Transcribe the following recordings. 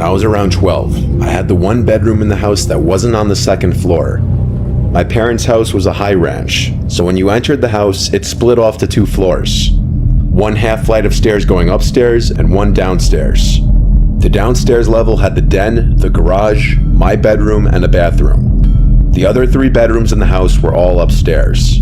I was around 12, I had the one bedroom in the house that wasn't on the second floor. My parents' house was a high ranch, so when you entered the house, it split off to 2 floors. One half flight of stairs going upstairs and one downstairs. The downstairs level had the den, the garage, my bedroom, and a bathroom. The other 3 bedrooms in the house were all upstairs.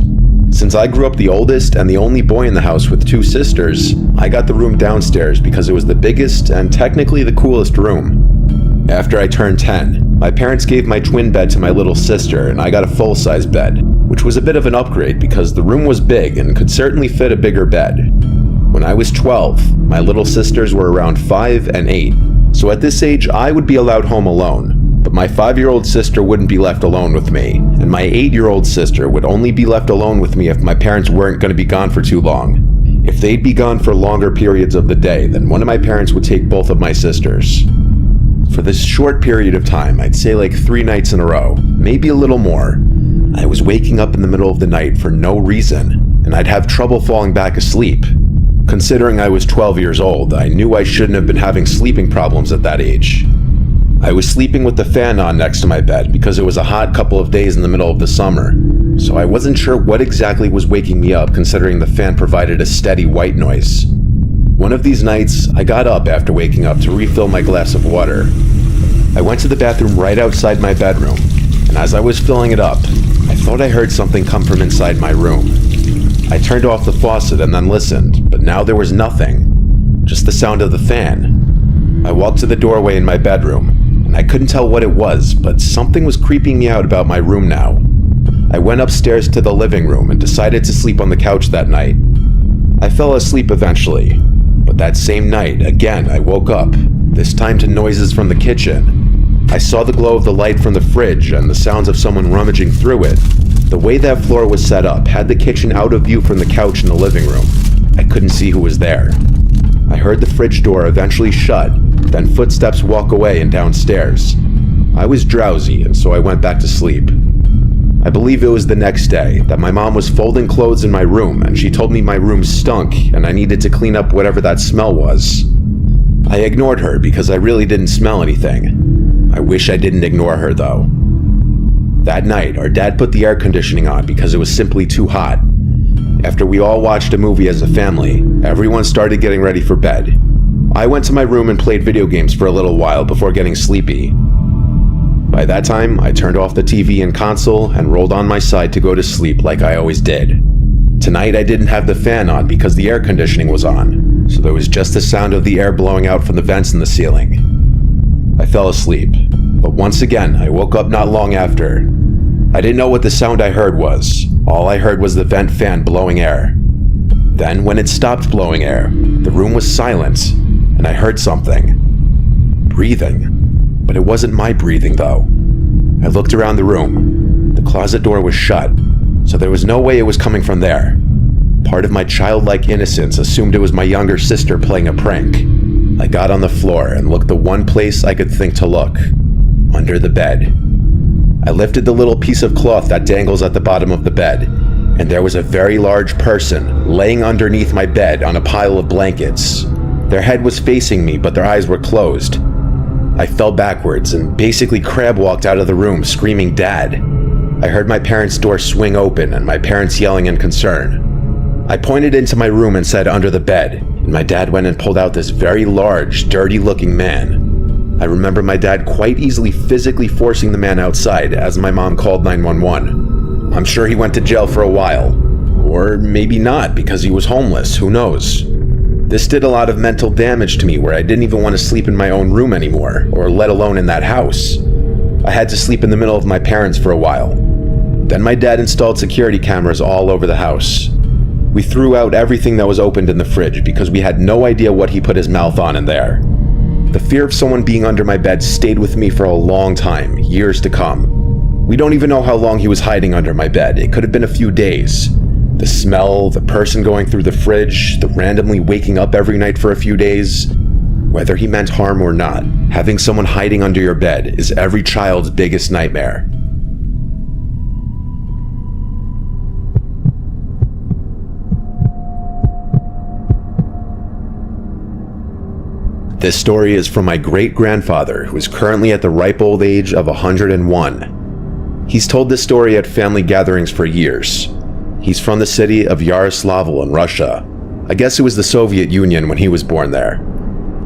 Since I grew up the oldest and the only boy in the house with 2 sisters, I got the room downstairs because it was the biggest and technically the coolest room. After I turned 10, my parents gave my twin bed to my little sister and I got a full-size bed, which was a bit of an upgrade because the room was big and could certainly fit a bigger bed. When I was 12, my little sisters were around 5 and 8, so at this age I would be allowed home alone. But my 5-year-old sister wouldn't be left alone with me, and my 8-year-old sister would only be left alone with me if my parents weren't going to be gone for too long. If they'd be gone for longer periods of the day, then one of my parents would take both of my sisters. For this short period of time, I'd say like 3 nights in a row, maybe a little more, I was waking up in the middle of the night for no reason, and I'd have trouble falling back asleep. Considering I was 12 years old, I knew I shouldn't have been having sleeping problems at that age. I was sleeping with the fan on next to my bed because it was a hot couple of days in the middle of the summer, so I wasn't sure what exactly was waking me up considering the fan provided a steady white noise. One of these nights, I got up after waking up to refill my glass of water. I went to the bathroom right outside my bedroom, and as I was filling it up, I thought I heard something come from inside my room. I turned off the faucet and then listened, but now there was nothing, just the sound of the fan. I walked to the doorway in my bedroom, and I couldn't tell what it was, but something was creeping me out about my room now. I went upstairs to the living room and decided to sleep on the couch that night. I fell asleep eventually, but that same night, again, I woke up, this time to noises from the kitchen. I saw the glow of the light from the fridge and the sounds of someone rummaging through it. The way that floor was set up had the kitchen out of view from the couch in the living room. I couldn't see who was there. I heard the fridge door eventually shut, then footsteps walk away and downstairs. I was drowsy, and so I went back to sleep. I believe it was the next day that my mom was folding clothes in my room, and she told me my room stunk and I needed to clean up whatever that smell was. I ignored her because I really didn't smell anything. I wish I didn't ignore her though. That night, our dad put the air conditioning on because it was simply too hot. After we all watched a movie as a family, everyone started getting ready for bed. I went to my room and played video games for a little while before getting sleepy. By that time, I turned off the TV and console and rolled on my side to go to sleep like I always did. Tonight I didn't have the fan on because the air conditioning was on, so there was just the sound of the air blowing out from the vents in the ceiling. I fell asleep, but once again I woke up not long after. I didn't know what the sound I heard was. All I heard was the vent fan blowing air. Then, when it stopped blowing air, the room was silent, and I heard something. Breathing. But it wasn't my breathing, though. I looked around the room. The closet door was shut, so there was no way it was coming from there. Part of my childlike innocence assumed it was my younger sister playing a prank. I got on the floor and looked the one place I could think to look. Under the bed. I lifted the little piece of cloth that dangles at the bottom of the bed, and there was a very large person laying underneath my bed on a pile of blankets. Their head was facing me, but their eyes were closed. I fell backwards and basically crab walked out of the room screaming, "Dad!" I heard my parents' door swing open and my parents yelling in concern. I pointed into my room and said, "Under the bed," and my dad went and pulled out this very large, dirty-looking man. I remember my dad quite easily physically forcing the man outside as my mom called 911. I'm sure he went to jail for a while. Or maybe not, because he was homeless, who knows. This did a lot of mental damage to me where I didn't even want to sleep in my own room anymore, or let alone in that house. I had to sleep in the middle of my parents for a while. Then my dad installed security cameras all over the house. We threw out everything that was opened in the fridge because we had no idea what he put his mouth on in there. The fear of someone being under my bed stayed with me for a long time, years to come. We don't even know how long he was hiding under my bed. It could have been a few days. The smell, the person going through the fridge, the randomly waking up every night for a few days. Whether he meant harm or not, having someone hiding under your bed is every child's biggest nightmare. This story is from my great-grandfather, who is currently at the ripe old age of 101. He's told this story at family gatherings for years. He's from the city of Yaroslavl in Russia. I guess it was the Soviet Union when he was born there.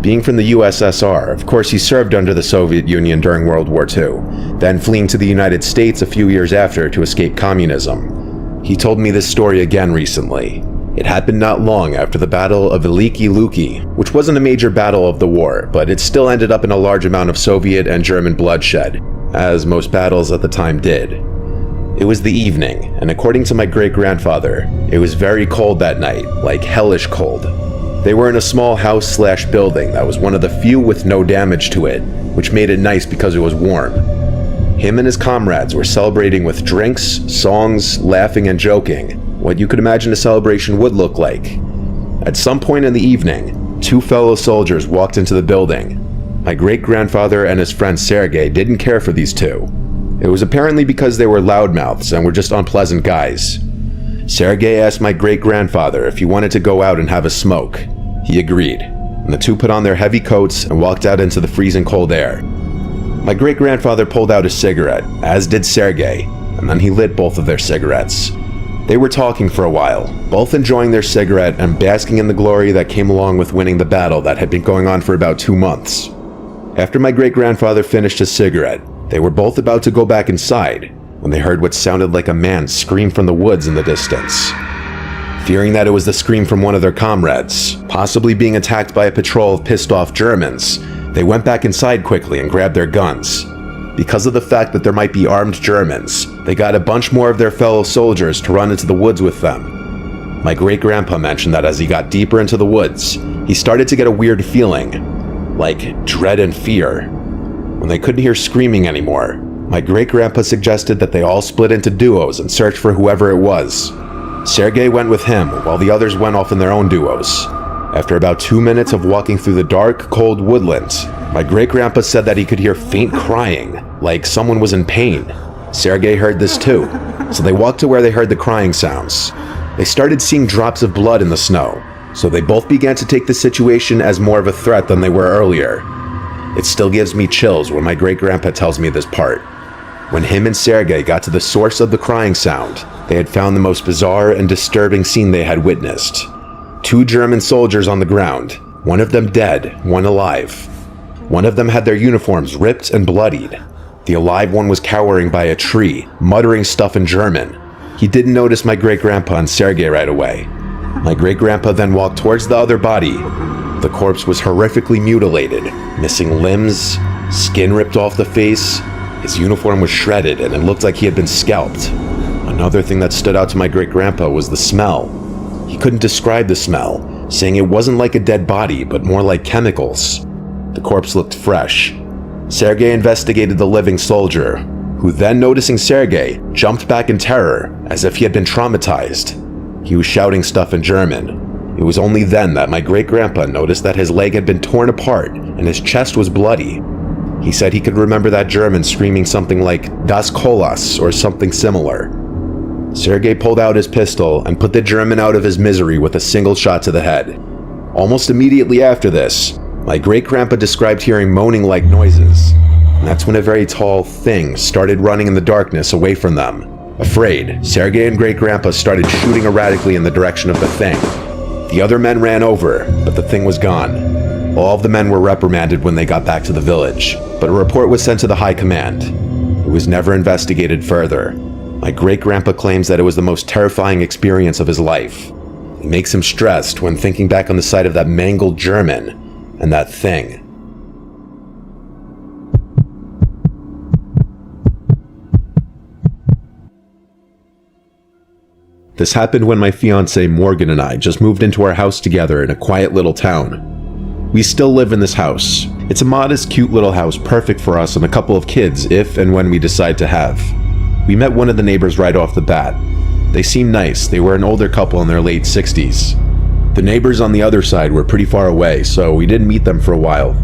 Being from the USSR, of course he served under the Soviet Union during World War II, then fleeing to the United States a few years after to escape communism. He told me this story again recently. It happened not long after the Battle of Veliki Luki, which wasn't a major battle of the war, but it still ended up in a large amount of Soviet and German bloodshed, as most battles at the time did. It was the evening, and according to my great-grandfather, it was very cold that night, like hellish cold. They were in a small house/building that was one of the few with no damage to it, which made it nice because it was warm. Him and his comrades were celebrating with drinks, songs, laughing and joking, what you could imagine a celebration would look like. At some point in the evening, two fellow soldiers walked into the building. My great-grandfather and his friend Sergei didn't care for these two. It was apparently because they were loudmouths and were just unpleasant guys. Sergei asked my great-grandfather if he wanted to go out and have a smoke. He agreed, and the two put on their heavy coats and walked out into the freezing cold air. My great-grandfather pulled out a cigarette, as did Sergei, and then he lit both of their cigarettes. They were talking for a while, both enjoying their cigarette and basking in the glory that came along with winning the battle that had been going on for about 2 months. After my great-grandfather finished his cigarette, they were both about to go back inside when they heard what sounded like a man scream from the woods in the distance. Fearing that it was the scream from one of their comrades, possibly being attacked by a patrol of pissed-off Germans, they went back inside quickly and grabbed their guns. Because of the fact that there might be armed Germans, they got a bunch more of their fellow soldiers to run into the woods with them. My great-grandpa mentioned that as he got deeper into the woods, he started to get a weird feeling, like dread and fear. When they couldn't hear screaming anymore, my great-grandpa suggested that they all split into duos and search for whoever it was. Sergei went with him, while the others went off in their own duos. After about 2 minutes of walking through the dark, cold woodlands, my great-grandpa said that he could hear faint crying, like someone was in pain. Sergei heard this too, so they walked to where they heard the crying sounds. They started seeing drops of blood in the snow, so they both began to take the situation as more of a threat than they were earlier. It still gives me chills when my great-grandpa tells me this part. When him and Sergei got to the source of the crying sound, they had found the most bizarre and disturbing scene they had witnessed. 2 German soldiers on the ground, one of them dead, one alive. One of them had their uniforms ripped and bloodied. The alive one was cowering by a tree, muttering stuff in German. He didn't notice my great-grandpa and Sergei right away. My great-grandpa then walked towards the other body. The corpse was horrifically mutilated, missing limbs, skin ripped off the face. His uniform was shredded and it looked like he had been scalped. Another thing that stood out to my great-grandpa was the smell. He couldn't describe the smell, saying it wasn't like a dead body, but more like chemicals. The corpse looked fresh. Sergei investigated the living soldier, who then, noticing Sergei, jumped back in terror, as if he had been traumatized. He was shouting stuff in German. It was only then that my great-grandpa noticed that his leg had been torn apart and his chest was bloody. He said he could remember that German screaming something like "Das Kolas" or something similar. Sergei pulled out his pistol and put the German out of his misery with a single shot to the head. Almost immediately after this, my great-grandpa described hearing moaning-like noises, and that's when a very tall thing started running in the darkness away from them. Afraid, Sergei and great-grandpa started shooting erratically in the direction of the thing. The other men ran over, but the thing was gone. All of the men were reprimanded when they got back to the village, but a report was sent to the high command. It was never investigated further. My great-grandpa claims that it was the most terrifying experience of his life. It makes him stressed when thinking back on the sight of that mangled German and that thing. This happened when my fiancée Morgan and I just moved into our house together in a quiet little town. We still live in this house. It's a modest, cute little house perfect for us and a couple of kids if and when we decide to have. We met one of the neighbors right off the bat. They seemed nice. They were an older couple in their late 60s. The neighbors on the other side were pretty far away, so we didn't meet them for a while.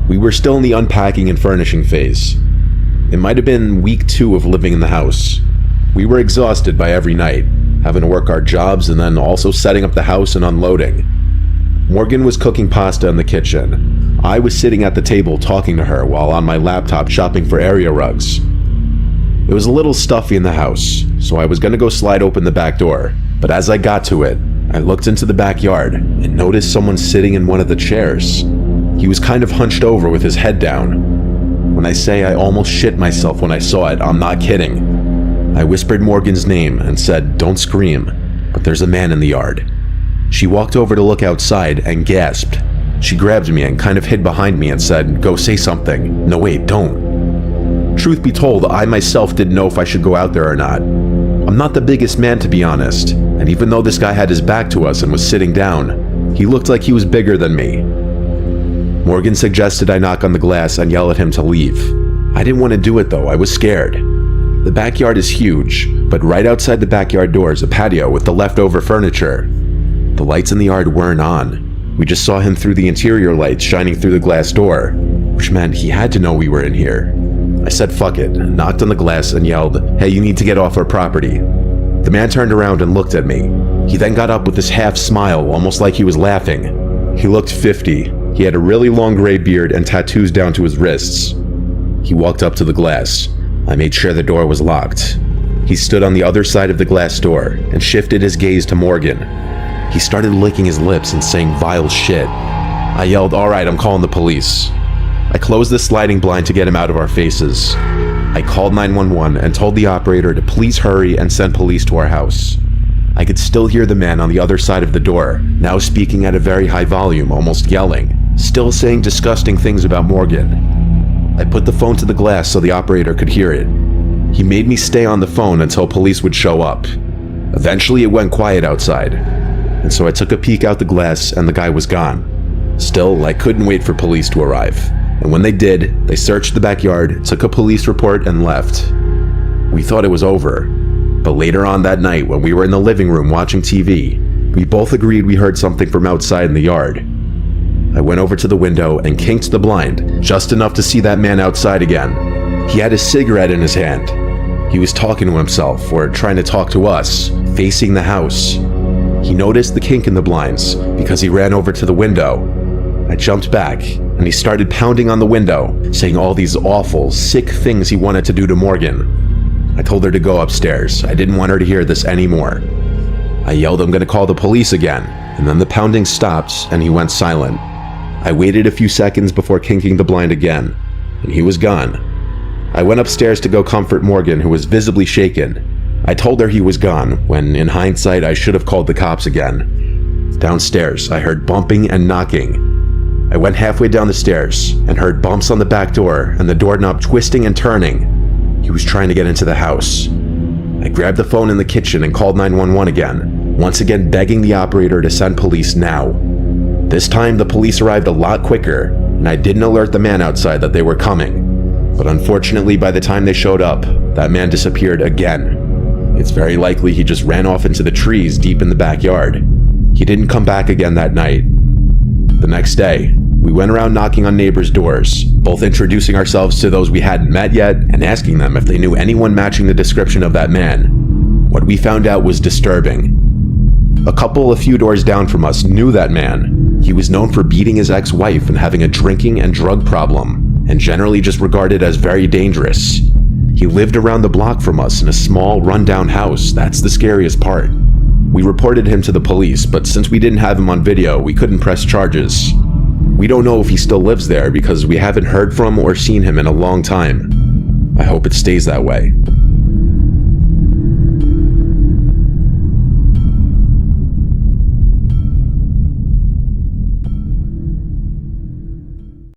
We were still in the unpacking and furnishing phase. It might have been week 2 of living in the house. We were exhausted by every night, having to work our jobs and then also setting up the house and unloading. Morgan was cooking pasta in the kitchen. I was sitting at the table talking to her while on my laptop shopping for area rugs. It was a little stuffy in the house, so I was gonna go slide open the back door, but as I got to it, I looked into the backyard and noticed someone sitting in one of the chairs. He was kind of hunched over with his head down. When I say I almost shit myself when I saw it, I'm not kidding. I whispered Morgan's name and said, "Don't scream," but there's a man in the yard. She walked over to look outside and gasped. She grabbed me and kind of hid behind me and said, "Go say something." No, wait, don't. Truth be told, I myself didn't know if I should go out there or not. I'm not the biggest man, to be honest, and even though this guy had his back to us and was sitting down, he looked like he was bigger than me. Morgan suggested I knock on the glass and yell at him to leave. I didn't want to do it though, I was scared. The backyard is huge, but right outside the backyard door is a patio with the leftover furniture. The lights in the yard weren't on. We just saw him through the interior lights shining through the glass door, which meant he had to know we were in here. I said fuck it, knocked on the glass and yelled, "Hey, you need to get off our property." The man turned around and looked at me. He then got up with this half smile, almost like he was laughing. He looked 50. He had a really long gray beard and tattoos down to his wrists. He walked up to the glass. I made sure the door was locked. He stood on the other side of the glass door and shifted his gaze to Morgan. He started licking his lips and saying vile shit. I yelled, "All right, I'm calling the police." I closed the sliding blind to get him out of our faces. I called 911 and told the operator to please hurry and send police to our house. I could still hear the man on the other side of the door, now speaking at a very high volume, almost yelling, still saying disgusting things about Morgan. I put the phone to the glass so the operator could hear it. He made me stay on the phone until police would show up. Eventually it went quiet outside, and so I took a peek out the glass and the guy was gone. Still, I couldn't wait for police to arrive, and when they did, they searched the backyard, took a police report, and left. We thought it was over, but later on that night when we were in the living room watching TV, we both agreed we heard something from outside in the yard. I went over to the window and kinked the blind, just enough to see that man outside again. He had a cigarette in his hand. He was talking to himself, or trying to talk to us, facing the house. He noticed the kink in the blinds because he ran over to the window. I jumped back, and he started pounding on the window, saying all these awful, sick things he wanted to do to Morgan. I told her to go upstairs. I didn't want her to hear this anymore. I yelled, "I'm gonna call the police again," and then the pounding stopped and he went silent. I waited a few seconds before kinking the blind again, and he was gone. I went upstairs to go comfort Morgan, who was visibly shaken. I told her he was gone, when in hindsight I should have called the cops again. Downstairs, I heard bumping and knocking. I went halfway down the stairs and heard bumps on the back door and the doorknob twisting and turning. He was trying to get into the house. I grabbed the phone in the kitchen and called 911 again, once again begging the operator to send police now. This time the police arrived a lot quicker, and I didn't alert the man outside that they were coming. But unfortunately, by the time they showed up, that man disappeared again. It's very likely he just ran off into the trees deep in the backyard. He didn't come back again that night. The next day, we went around knocking on neighbors' doors, both introducing ourselves to those we hadn't met yet and asking them if they knew anyone matching the description of that man. What we found out was disturbing. A couple a few doors down from us knew that man. He was known for beating his ex-wife and having a drinking and drug problem, and generally just regarded as very dangerous. He lived around the block from us in a small, rundown house. That's the scariest part. We reported him to the police, but since we didn't have him on video, we couldn't press charges. We don't know if he still lives there because we haven't heard from or seen him in a long time. I hope it stays that way.